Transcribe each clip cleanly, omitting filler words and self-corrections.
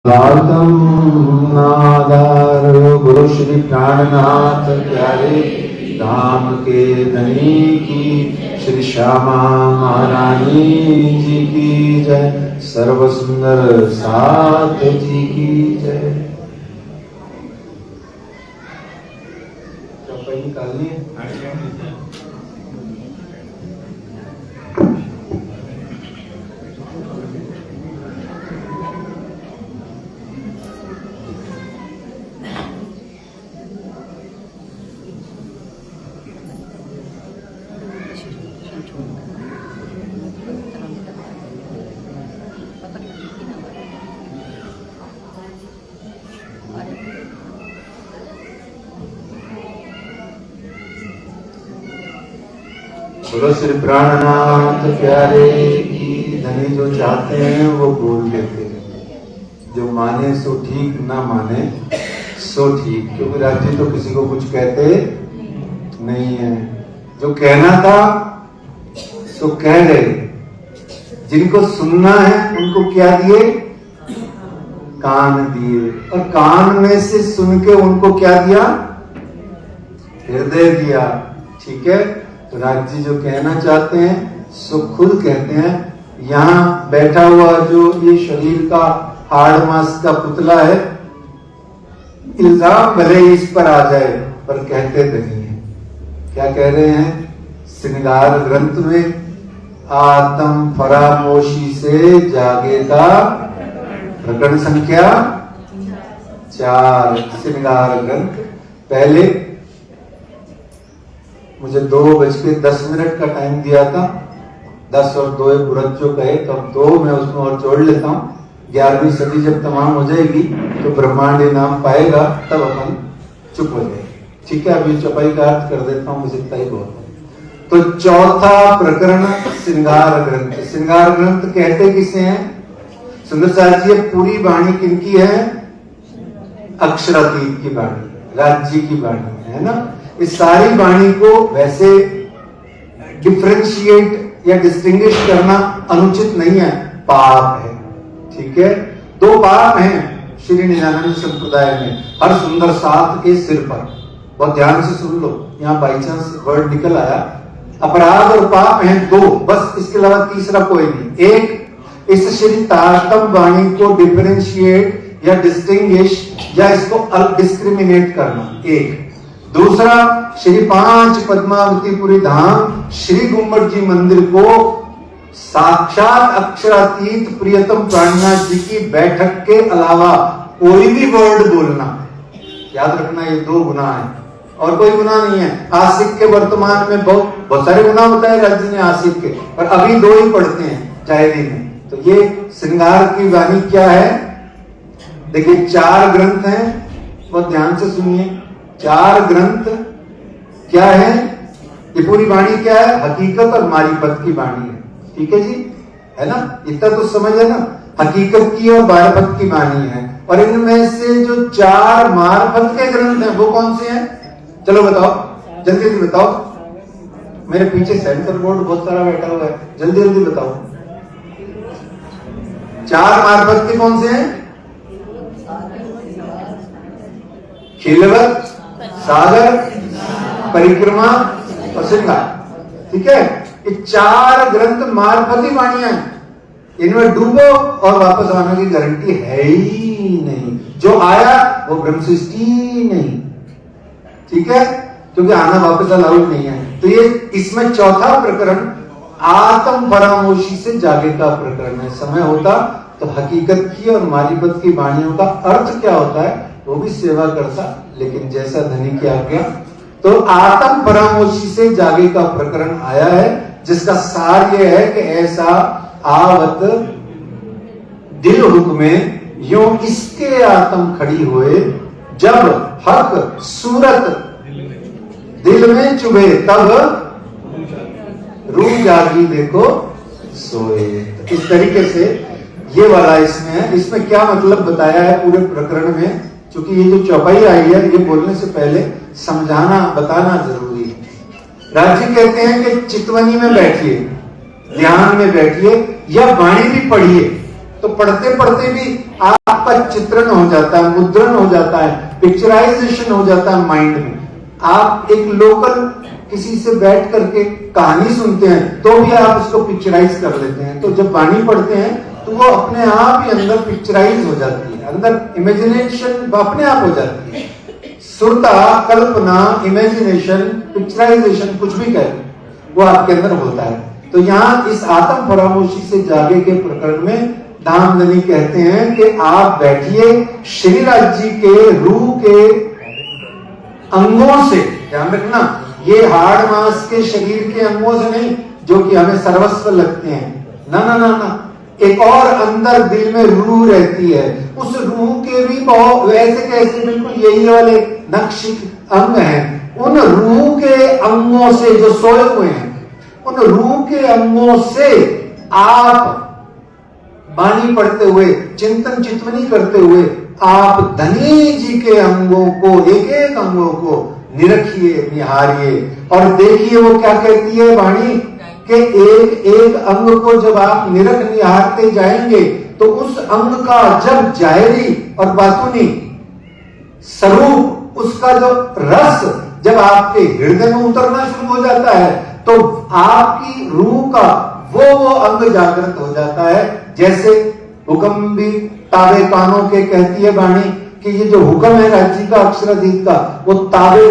गौतम नादार गुरु श्री प्राणनाथ प्यारे धाम के धनी की श्री श्यामा महारानी जी की जय, सर्व सुंदर साथ जी की जय। चौपाई निकालनी है। बोलो श्री प्राणनाथ प्यारे की धनी, जो चाहते हैं वो बोल देते हैं, जो माने सो ठीक, ना माने सो ठीक, क्योंकि राज्य तो किसी को कुछ कहते नहीं है। जो कहना था सो कह गए, जिनको सुनना है उनको क्या दिए? कान दिए, और कान में से सुन के उनको क्या दिया? हृदय दिया। ठीक है, तो राज्य जो कहना चाहते हैं सो खुद कहते हैं। यहाँ बैठा हुआ जो ये शरीर का हाड़ मांस का पुतला है, इल्जाम भले इस पर आ जाए पर कहते नहीं है। क्या कह रहे हैं? श्रृंगार ग्रंथ में आत्म फरामोशी से जागेगा, प्रकरण संख्या 4 श्रृंगार ग्रंथ। पहले मुझे 2:10 का टाइम दिया था, 10 और 2 बुरत जो कहे, तो अब 2 मैं उसमें और जोड़ लेता हूँ। 11वीं सदी जब तमाम हो जाएगी तो ब्रह्मांड नाम पाएगा, तब अपन चुप हो जाएंगे। ठीक है, अभी चौपाई का अर्थ कर देता हूँ, मुझे इतना ही बहुत है। तो चौथा प्रकरण श्रृंगार ग्रंथ। श्रृंगार ग्रंथ कहते किसे हैं? सुंदर साहब जी, पूरी वाणी किनकी है? अक्षरातीत की वाणी, राज्य की वाणी है ना। इस सारी वाणी को वैसे डिफरेंशिएट या डिस्टिंग्विश करना अनुचित नहीं है, पाप है। ठीक है, 2 पाप हैं श्री निजानंद संप्रदाय में, हर सुंदर साथ के सिर पर। बहुत ध्यान से सुन लो, यहाँ बाई चांस वर्ड निकल आया। अपराध और पाप हैं 2, बस, इसके अलावा तीसरा कोई नहीं। एक, इस श्री तारतम वाणी को डिफरेंशिएट या डिस्टिंग्विश या इसको डिस्क्रिमिनेट करना, एक। दूसरा, श्री 5 पद्मावतीपुरी धाम श्री गुम्बद जी मंदिर को साक्षात अक्षरातीत प्रियतम प्राणनाथ जी की बैठक के अलावा कोई भी वर्ड बोलना। याद रखना, ये 2 गुनाह हैं और कोई गुनाह नहीं है। आशिक के वर्तमान में बहुत सारे गुनाह बताए राज्य ने आशिक के, पर अभी 2 ही पढ़ते हैं जायरी में। तो ये श्रृंगार की वाणी क्या है? देखिए 4 ग्रंथ हैं, बहुत ध्यान से सुनिए। 4 ग्रंथ क्या है? ये पूरी वाणी क्या है? हकीकत और मारिफत की वाणी है। ठीक है जी, है ना, इतना तो समझ है ना। हकीकत की और मारिफत की वाणी है, और इनमें से जो 4 मारिफत के ग्रंथ हैं वो कौन से हैं? चलो बताओ, जल्दी जल्दी बताओ। मेरे पीछे सेंटर बोर्ड बहुत सारा बैठा हुआ है, जल्दी जल्दी बताओ। 4 मारिफत के कौन से हैं? खिलवत, सागर, परिक्रमा और श्रृंगार। ठीक है, ये 4 ग्रंथ मार्फती वाणियां हैं। इनमें डूबो और वापस आने की गारंटी है ही नहीं। जो आया वो ब्रह्म सृष्टि नहीं। ठीक है, क्योंकि आना वापस अलाउड नहीं है। तो ये इसमें चौथा प्रकरण आत्म परामोशी से जागे का प्रकरण है। समय होता तो हकीकत की और मारिफत की वाणियों का अर्थ क्या होता है वो भी सेवा करता, लेकिन जैसा धनी की आज्ञा। तो आत्म परामोशी से जागे का प्रकरण आया है, जिसका सार यह है कि ऐसा आवत दिल हुक्मे यूं इसके आत्म खड़ी हुए, जब हक सूरत दिल में चुभे तब रूह जागी देखो सोए। इस तरीके से ये वाला इसमें है। इसमें क्या मतलब बताया है पूरे प्रकरण में, क्योंकि ये जो चौपाई आई है ये बोलने से पहले समझाना बताना जरूरी है। राज्य कहते हैं कि चितवनी में बैठिए, ध्यान में बैठिए या वाणी भी पढ़िए, तो पढ़ते पढ़ते भी आपका चित्रण हो जाता है, मुद्रण हो जाता है, पिक्चराइजेशन हो जाता है माइंड में। आप एक लोकल किसी से बैठ करके कहानी सुनते हैं तो भी आप उसको पिक्चराइज कर लेते हैं। तो जब वाणी पढ़ते हैं तो वो अपने आप ही अंदर पिक्चराइज हो जाती है, अंदर इमेजिनेशन अपने आप हो जाती है। सुरता, कल्पना, इमेजिनेशन, पिक्चराइजेशन, कुछ भी कहें, वो आपके अंदर होता है। तो यहाँ इस आत्म फरामोशी से जागे के प्रकरण में धामधनी कहते हैं कि आप बैठिए, श्रीराज जी के रूह के अंगों से, ध्यान रखना, ये हाड़ मांस के शरीर के अंगों से नहीं जो कि हमें सर्वस्व लगते हैं, ना ना ना ना, एक और अंदर दिल में रूह रहती है, उस रूह के भी बहुत वैसे कैसे बिल्कुल यही वाले नक्शी अंग हैं, उन रूह के अंगों से जो सोए हुए हैं, उन रूह के अंगों से आप वाणी पढ़ते हुए, चिंतन चितवनी करते हुए आप धनी जी के अंगों को, एक एक अंगों को निरखिए, निहारिए और देखिए वो क्या कहती है वाणी कि एक एक अंग को जब आप निरख निहारते जाएंगे तो उस अंग का जब जाहिरी और बातूनी स्वरूप, उसका जो रस जब आपके हृदय में उतरना शुरू हो जाता है तो आपकी रूह का वो अंग जागृत हो जाता है। जैसे हुक्म भी ताबे कानों के, कहती है वाणी कि ये जो हुक्म है राज्य का, अक्षराधीत का, वो ताबे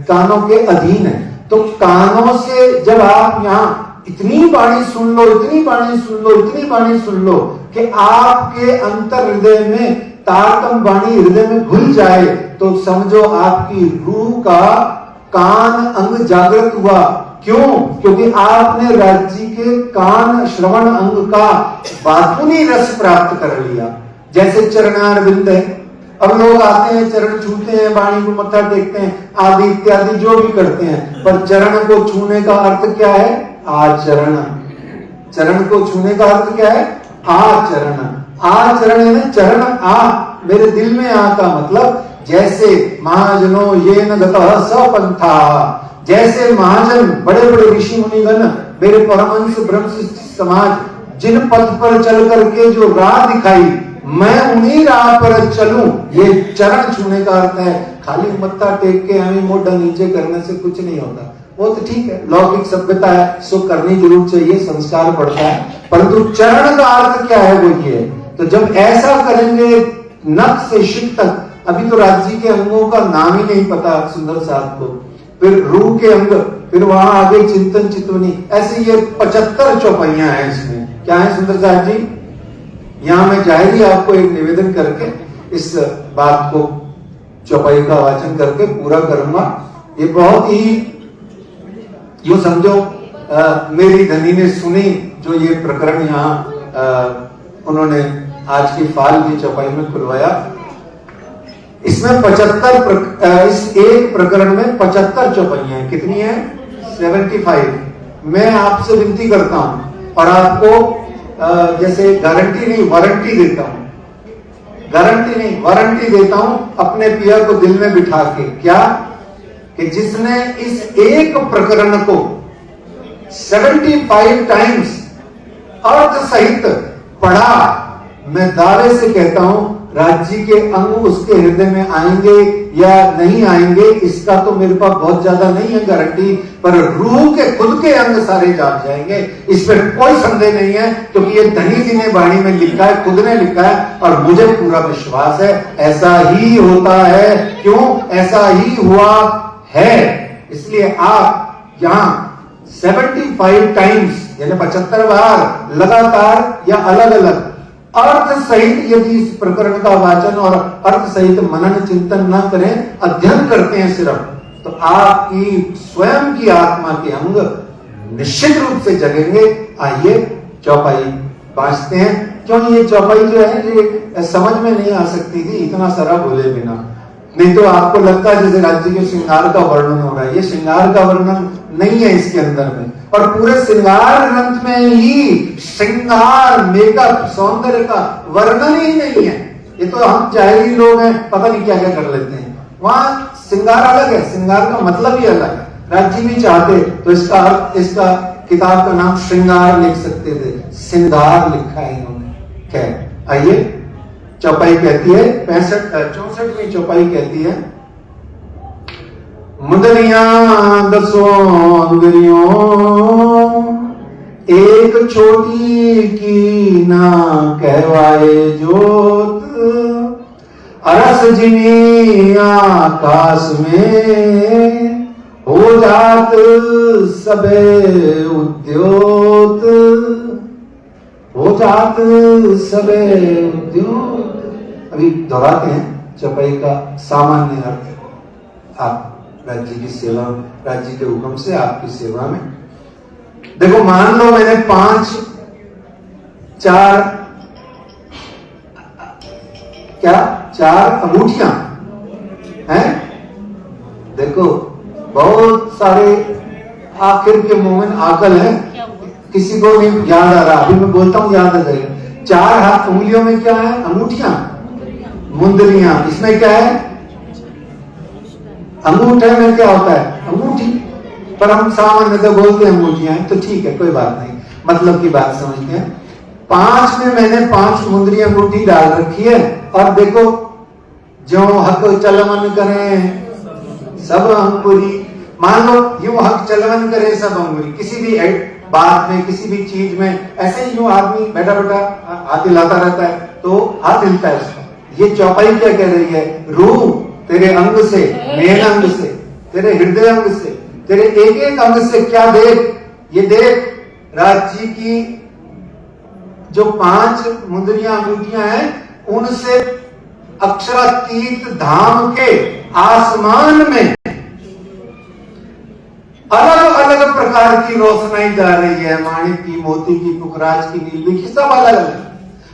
कानों के अधीन है। तो कानों से जब आप यहाँ इतनी वाणी सुन लो, इतनी वाणी सुन लो, इतनी वाणी सुन लो कि आपके अंतर हृदय में तारतम वाणी हृदय में घुल जाए तो समझो आपकी रूह का कान अंग जागृत हुआ। क्यों? क्योंकि आपने राज्य के कान श्रवण अंग का बातूनी रस प्राप्त कर लिया। जैसे चरणार बिंद है, अब लोग आते हैं, चरण छूते हैं, वाणी को मत्था टेकते हैं, आदि इत्यादि जो भी करते हैं, पर चरण को छूने का अर्थ क्या है? आचरण। चरण को छूने का अर्थ क्या है? आचरण। आचरण है ना, चरण आ, मेरे दिल में आ का मतलब जैसे महाजनों ये न गतः सपंथा, जैसे महाजन बड़े बड़े ऋषि मुनिगण, मेरे परमहंस ब्रह्म समाज जिन पथ पर चल करके जो राह दिखाई, मैं उन्हीं राह पर चलूं, ये चरण छूने का अर्थ है। खाली मत्था टेक के हमें मोटा नीचे करने से कुछ नहीं होता, वो तो ठीक है, लौकिक सभ्यता है, सो करनी जरूर चाहिए, संस्कार बढ़ता है, परंतु चरण का अर्थ क्या है वो ये है। तो जब ऐसा करेंगे नख से शिख तक, अभी तो राज्य के अंगों का नाम ही नहीं पता सुंदर साहब को, फिर रूह के अंग, फिर वहां आगे चिंतन चितवनी, ऐसे ये 75 चौपाइयां हैं इसमें। क्या है सुंदर साहब जी? यहां मैं जाहिर आपको एक निवेदन करके इस बात को चौपाई का वाचन करके पूरा करूंगा। ये बहुत ही यूं समझो मेरी धनी ने सुनी जो ये प्रकरण यहाँ उन्होंने आज की फाल की चौपाई में खुलवाया। इसमें 75 इस एक प्रकरण में 75 चौपाइयां हैं। कितनी है? 75। मैं आपसे विनती करता हूं और आपको जैसे गारंटी नहीं वारंटी देता हूं, गारंटी नहीं वारंटी देता हूं अपने पिया को दिल में बिठा के, क्या कि जिसने इस एक प्रकरण को 75 टाइम्स अर्थ सहित पढ़ा, मैं दावे से कहता हूं राज्य के अंग उसके हृदय में आएंगे या नहीं आएंगे इसका तो मेरे पास बहुत ज्यादा नहीं है गारंटी, पर रूह के खुद के अंग सारे जाग जाएंगे, इस पर कोई संदेह नहीं है, क्योंकि ये धनी जी ने वाणी में लिखा है, खुद ने लिखा है और मुझे पूरा विश्वास है ऐसा ही होता है। क्यों? ऐसा ही हुआ है। इसलिए आप यहाँ 75 टाइम्स यानी 75 बार लगातार या अलग अलग अर्थ सहित यदि इस प्रकरण का वाचन और अर्थ सहित मनन चिंतन न करें, अध्ययन करते हैं सिर्फ, तो आपकी स्वयं की आत्मा के अंग निश्चित रूप से जगेंगे। आइए चौपाई बांचते हैं। क्यों ये चौपाई जो है ये समझ में नहीं आ सकती थी इतना सारा बोले बिना, नहीं तो आपको लगता है जैसे राज्य के श्रृंगार का वर्णन हो रहा है। ये श्रृंगार का वर्णन नहीं है इसके अंदर में, और पूरे श्रृंगार ग्रंथ में ही श्रृंगार मेकअप सौंदर्य का वर्णन ही नहीं है। ये तो हम जाहिरी लोग हैं, पता नहीं क्या क्या कर लेते हैं। वहां श्रृंगार अलग है, श्रृंगार का मतलब ही अलग है। राज्य भी चाहते तो इसका किताब का नाम श्रृंगार लिख सकते थे, श्रृंगार लिखा है इन्होंने। खैर आइए, चौपाई कहती है 64वीं चौपाई कहती है, मुदरियां दसों अंगुरियों एक छोटी की ना कहवाए जोत, अरस जिनी आकाश में हो जात सबे उद्योत, हो जात सबे उद्योत। अभी दोहराते हैं चौपाई का सामान्य अर्थ। आप राज्य की सेवा, राज्य के हुक्म से आपकी सेवा में, देखो मान लो मैंने 4 अंगूठियां हैं, देखो बहुत सारे आखिर के मोमेंट आकल है, किसी को नहीं याद आ रहा, अभी मैं बोलता हूं याद आ जाएगा। 4 हाथ उंगलियों में क्या है? अंगूठियां, मुंदरियां। इसमें क्या है? अंगूठे में क्या होता है? अंगूठी। पर हम सामान्यतः बोलते हैं अंगूठियां हैं, तो ठीक है, कोई बात नहीं, मतलब की बात समझते हैं। 5 में मैंने 5 मुंदरी अंगूठी डाल रखी है, और देखो जो हक चलवन करें सब अंगुरी, मान लो यूं हक चलवन करे सब अंगुरी, किसी भी बात में, किसी भी चीज में, ऐसे ही यूं आदमी बैठा बैठा हाथ हिलाता रहता है तो हाथ हिलता है उसका। ये चौपाई क्या कह रही है? रूह तेरे अंग से, मेन अंग से, तेरे हृदय अंग से, तेरे एक एक अंग से क्या देख, ये देख राज्य की जो 5 मुंदरियां अंगूठियां हैं, उनसे अक्षरातीत धाम के आसमान में अलग अलग प्रकार की रोशनाई जा रही है, माणिक की, मोती की, पुखराज की, नीलवी की, सब अलग अलग।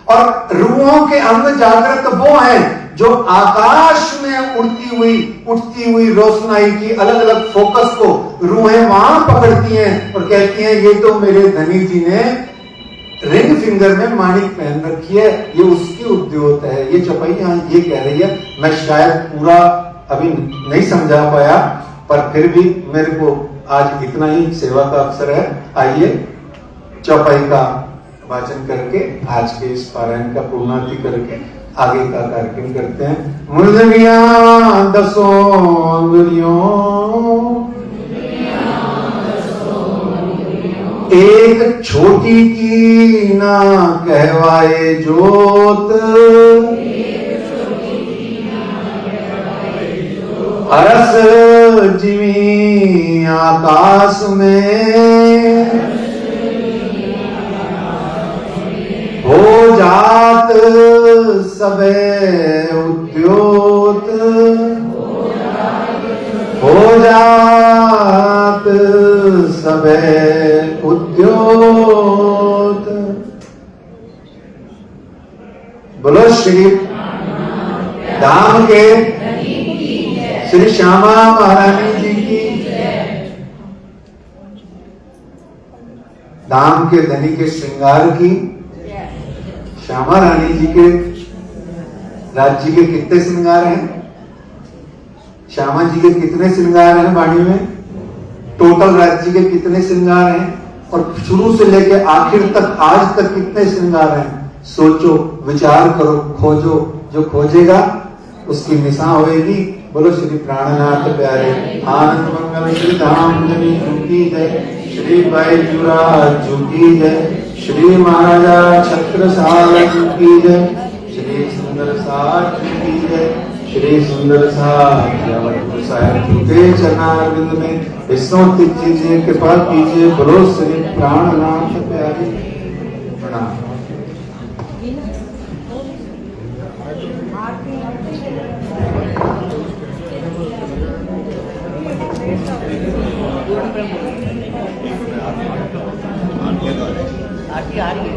और रूहों के अंग जागृत वो हैं जो आकाश में उठती हुई रोशनाई की अलग अलग फोकस को रूहें वहां पकड़ती हैं और कहती हैं ये तो मेरे धनी जी ने रिंग फिंगर में माणिक पहन रखी है, ये उसकी उद्योत है। ये चौपाई यहाँ ये कह रही है। मैं शायद पूरा अभी नहीं समझा पाया, पर फिर भी मेरे को आज इतना ही सेवा का अवसर है। आइए चौपाई का वाचन करके आज के इस पारायण का पूर्णाति करके आगे का कार्यक्रम करते हैं। मुंदरियां दसों अंगुलियों एक छोटी की ना कहवाए जोत, अरस जिमी आकाश में हो जात सबे उद्योत, हो जात सबे उद्योत। बोलो श्री धाम के श्री श्यामा महारानी जी की, धाम के धनी के श्रृंगार की, श्यामा रानी जी के राज्य के कितने श्रृंगार हैं? श्यामा जी के कितने श्रृंगार हैं वाणी में? टोटल राज्य के कितने श्रृंगार हैं? और शुरू से लेकर आखिर तक आज तक कितने श्रृंगार हैं? सोचो, विचार करो, खोजो। जो खोजेगा उसकी निशा होएगी। बोलो श्री प्राणनाथ प्यारे आनंद मंगल श्री धाम की जय, श्री बैजूराज की जय, श्री महाराजा छत्रसाल की जय, श्री सुंदर साज की जय, श्री सुंदर साहिब के चरणारविंद में स्तुति कीजिए, कृपा कीजिए। बोलो श्री प्राणनाथ प्यारे प्रणाम। आरती आ रही है।